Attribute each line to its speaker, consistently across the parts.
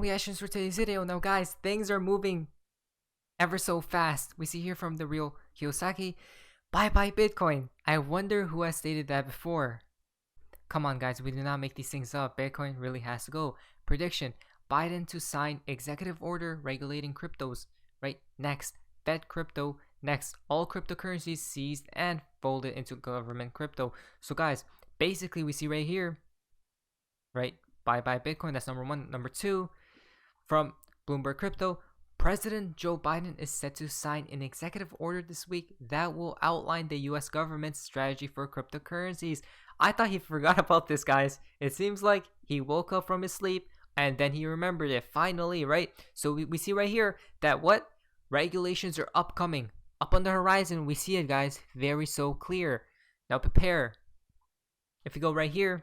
Speaker 1: reactions for today's video. Now guys, things are moving ever so fast. We see here from the real Kiyosaki, bye bye Bitcoin. I wonder who has stated that before. Come on guys, we do not make these things up. Bitcoin really has to go. Prediction, Biden to sign executive order regulating cryptos. Right, next, Fed crypto. Next, all cryptocurrencies seized and folded into government crypto. So guys, basically we see right here, right, bye bye Bitcoin, that's number one. Number two, from Bloomberg Crypto, President Joe Biden is set to sign an executive order this week that will outline the US government's strategy for cryptocurrencies. I thought he forgot about this, guys. It seems like he woke up from his sleep and then he remembered it finally, right? So we see right here that what? Regulations are upcoming. Up on the horizon, we see it, guys. Very so clear. Now prepare. If you go right here,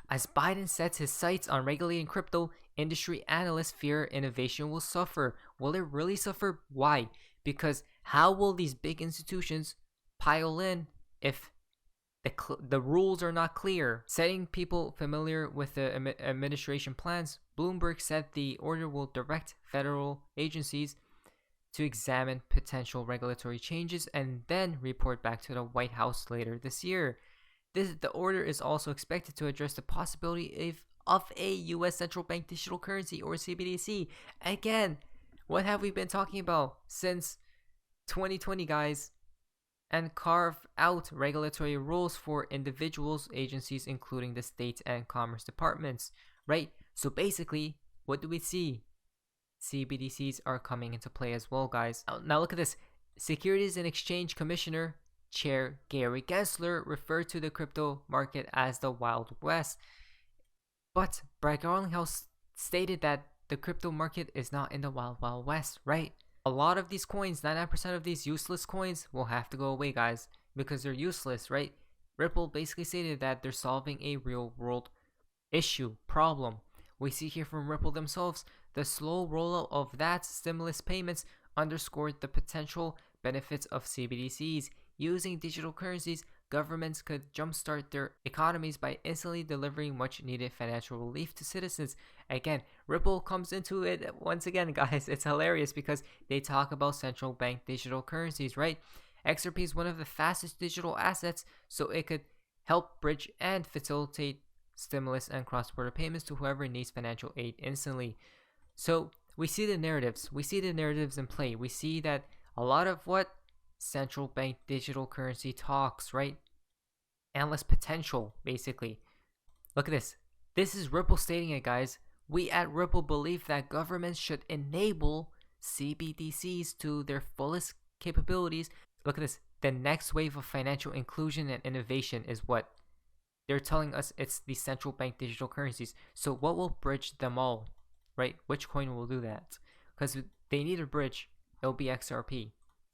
Speaker 1: as Biden sets his sights on regulating crypto, industry analysts fear innovation will suffer. Will it really suffer? Why? Because how will these big institutions pile in if the rules are not clear? Setting people familiar with the administration plans, Bloomberg said the order will direct federal agencies to examine potential regulatory changes and then report back to the White House later this year. The order is also expected to address the possibility of a U.S. central bank digital currency or CBDC. Again, what have we been talking about since 2020, guys? And carve out regulatory rules for individuals, agencies, including the state and commerce departments, right? So basically, what do we see? CBDCs are coming into play as well, guys. Now look at this. Securities and Exchange Commissioner Chair Gary Gensler referred to the crypto market as the Wild West. But Brad Garlinghouse stated that the crypto market is not in the Wild West, right? A lot of these coins, 99% of these useless coins will have to go away, guys, because they're useless, right? Ripple basically stated that they're solving a real world issue, problem. We see here from Ripple themselves, the slow rollout of that stimulus payments underscored the potential benefits of CBDCs. Using digital currencies, governments could jumpstart their economies by instantly delivering much needed financial relief to citizens. Again, Ripple comes into it once again, guys. It's hilarious because they talk about central bank digital currencies, right? XRP is one of the fastest digital assets, so it could help bridge and facilitate stimulus and cross-border payments to whoever needs financial aid instantly. So we see the narratives. We see the narratives in play. We see that a lot of what central bank digital currency talks, right? Endless potential, basically. Look at this. This is Ripple stating it, guys. We at Ripple believe that governments should enable CBDCs to their fullest capabilities. Look at this. The next wave of financial inclusion and innovation is what? They're telling us it's the central bank digital currencies. So what will bridge them all, right? Which coin will do that? Because they need a bridge. It'll be XRP.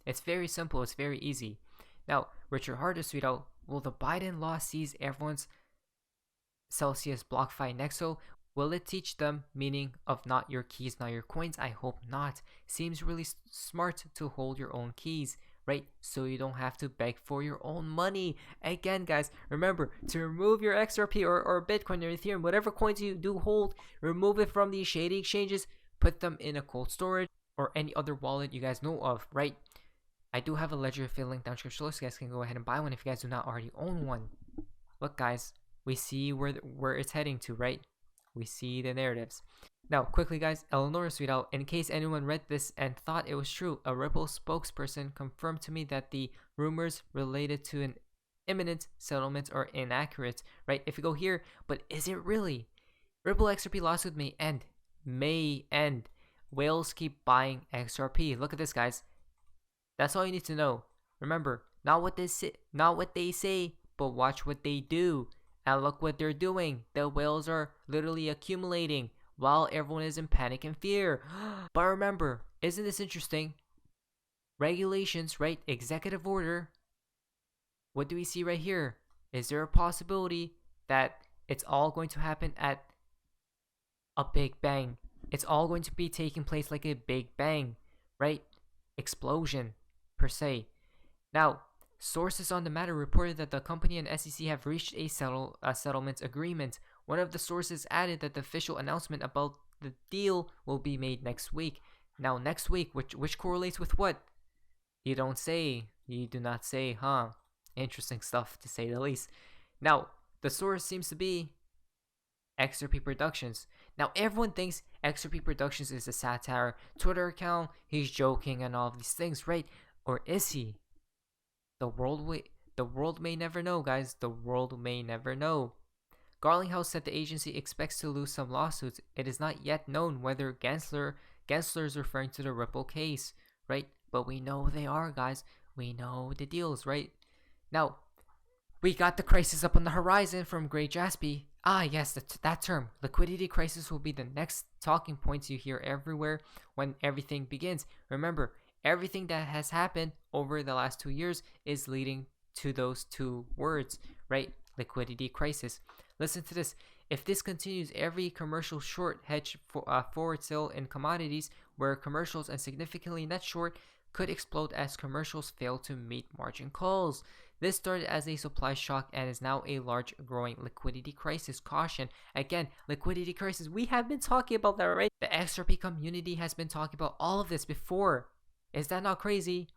Speaker 1: It's very simple. It's very easy. Now, Richard Hardest tweet out, will the Biden law seize everyone's Celsius BlockFi Nexo? Will it teach them meaning of not your keys, not your coins? I hope not. Seems really smart to hold your own keys, right? So you don't have to beg for your own money. Again, guys, remember to remove your XRP or Bitcoin or Ethereum, whatever coins you do hold, remove it from these shady exchanges, put them in a cold storage or any other wallet you guys know of, right? I do have a ledger affiliate link down in the description below, so you guys can go ahead and buy one if you guys do not already own one. Look, guys, we see where it's heading to, right? We see the narratives. Now, quickly, guys, Eleanor tweeted out, in case anyone read this and thought it was true, a Ripple spokesperson confirmed to me that the rumors related to an imminent settlement are inaccurate, right? If you go here, but is it really? Ripple XRP lawsuit may end. Whales keep buying XRP. Look at this, guys. That's all you need to know. Remember, not what they say, but watch what they do. And look what they're doing. The whales are literally accumulating while everyone is in panic and fear. But remember, isn't this interesting? Regulations, right? Executive order. What do we see right here? Is there a possibility that it's all going to happen at a big bang? It's all going to be taking place like a big bang, right? Explosion, per se. Now, sources on the matter reported that the company and SEC have reached a settlement agreement. One of the sources added that the official announcement about the deal will be made next week. Now, next week, which correlates with what? You don't say. You do not say, huh? Interesting stuff, to say the least. Now, the source seems to be XRP Productions. Now, everyone thinks XRP Productions is a satire Twitter account. He's joking and all of these things, right? Or is he? The world may never know, guys. The world may never know. Garlinghouse said the agency expects to lose some lawsuits. It is not yet known whether Gensler is referring to the Ripple case, right? But we know they are, guys. We know the deals, right? Now, we got the crisis up on the horizon from Grey Jaspy. Ah, yes, that term. Liquidity crisis will be the next talking points you hear everywhere when everything begins. Remember, everything that has happened over the last 2 years is leading to those two words, right? Liquidity crisis. Listen to this. If this continues, every commercial short hedge forward sale in commodities where commercials and significantly net short could explode as commercials fail to meet margin calls. This started as a supply shock and is now a large growing liquidity crisis. Caution. Again, liquidity crisis. We have been talking about that, right? The XRP community has been talking about all of this before. Is that not crazy?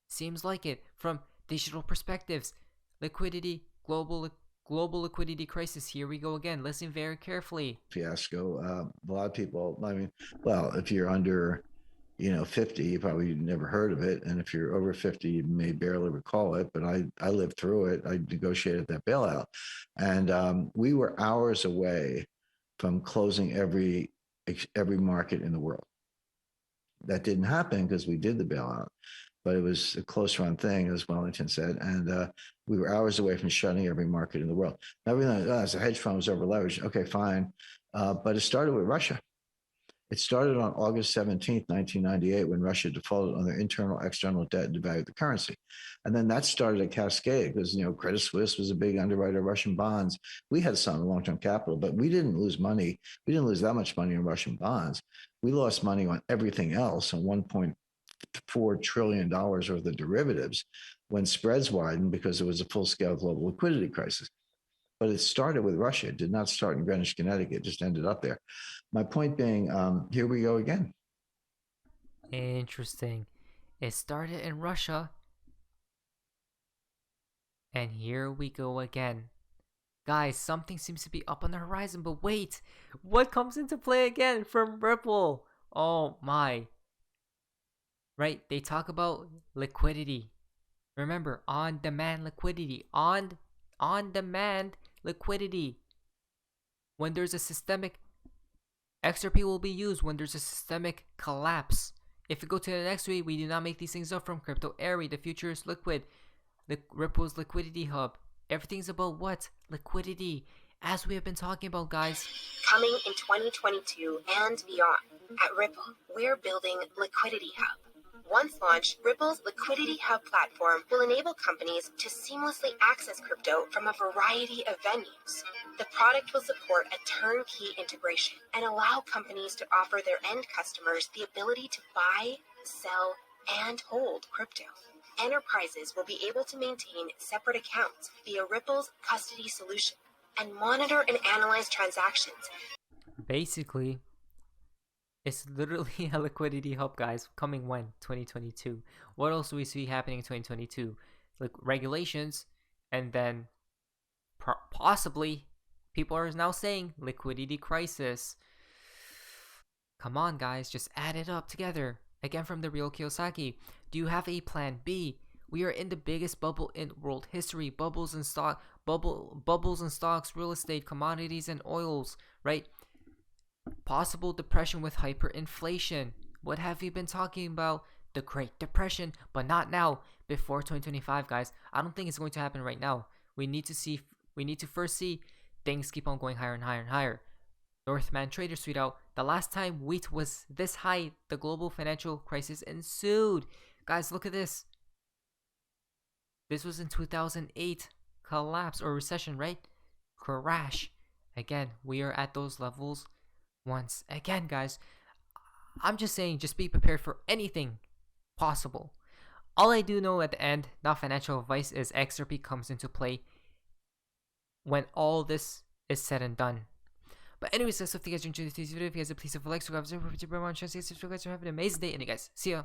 Speaker 1: Seems like it. From digital perspectives. Liquidity, global liquidity crisis. Here we go again. Listen very carefully.
Speaker 2: Fiasco. A lot of people, I mean, well, if you're under 50, you probably never heard of it. And if you're over 50, you may barely recall it, but I lived through it. I negotiated that bailout. And we were hours away from closing every market in the world. That didn't happen because we did the bailout, but it was a close run thing, as Wellington said. And we were hours away from shutting every market in the world. Everything as a hedge fund was over leveraged. Okay, fine. But it started with Russia. It started on August 17th, 1998, when Russia defaulted on their internal external debt and devalued the currency. And then that started a cascade because, Credit Suisse was a big underwriter of Russian bonds. We had some long-term capital, but we didn't lose money. We didn't lose that much money in Russian bonds. We lost money on everything else, on $1.4 trillion worth of derivatives when spreads widened because there was a full-scale global liquidity crisis. But it started with Russia. It did not start in Greenwich, Connecticut. It just ended up there. My point being, here we go again.
Speaker 1: Interesting. It started in Russia. And here we go again. Guys, something seems to be up on the horizon, but wait! What comes into play again from Ripple? Oh my. Right, they talk about liquidity. Remember, on-demand liquidity. On-demand liquidity. When there's a systemic, XRP will be used when there's a systemic collapse. If we go to the next week, we do not make these things up from Crypto Airy. The future is liquid. Ripple's Liquidity Hub. Everything's about what? Liquidity. As we have been talking about, guys.
Speaker 3: Coming in 2022 and beyond. At Ripple, we're building Liquidity Hub. Once launched, Ripple's Liquidity Hub platform will enable companies to seamlessly access crypto from a variety of venues. The product will support a turnkey integration and allow companies to offer their end customers the ability to buy, sell, and hold crypto. Enterprises will be able to maintain separate accounts via Ripple's custody solution and monitor and analyze transactions.
Speaker 1: Basically, it's literally a liquidity hub, guys. Coming when? 2022. What else do we see happening in 2022? Like regulations, and then possibly people are now saying liquidity crisis. Come on, guys, just add it up together. Again, from the real Kiyosaki. Do you have a plan B? We are in the biggest bubble in world history. Bubbles in stocks, real estate, commodities, and oils, right? Possible depression with hyperinflation. What have we been talking about? The Great Depression, but not now. Before 2025, guys. I don't think it's going to happen right now. We need to first see things keep on going higher and higher and higher. Northman Traders tweet out, the last time wheat was this high, the global financial crisis ensued. Guys, look at this. This was in 2008. Collapse or recession, right? Crash. Again, we are at those levels once again, guys. I'm just saying, just be prepared for anything possible. All I do know at the end, not financial advice, is XRP comes into play when all this is said and done. But anyways, guys, hope you guys enjoyed today's video. If you guys please leave a like, subscribe, subscribe, have an amazing day, and you guys, see ya.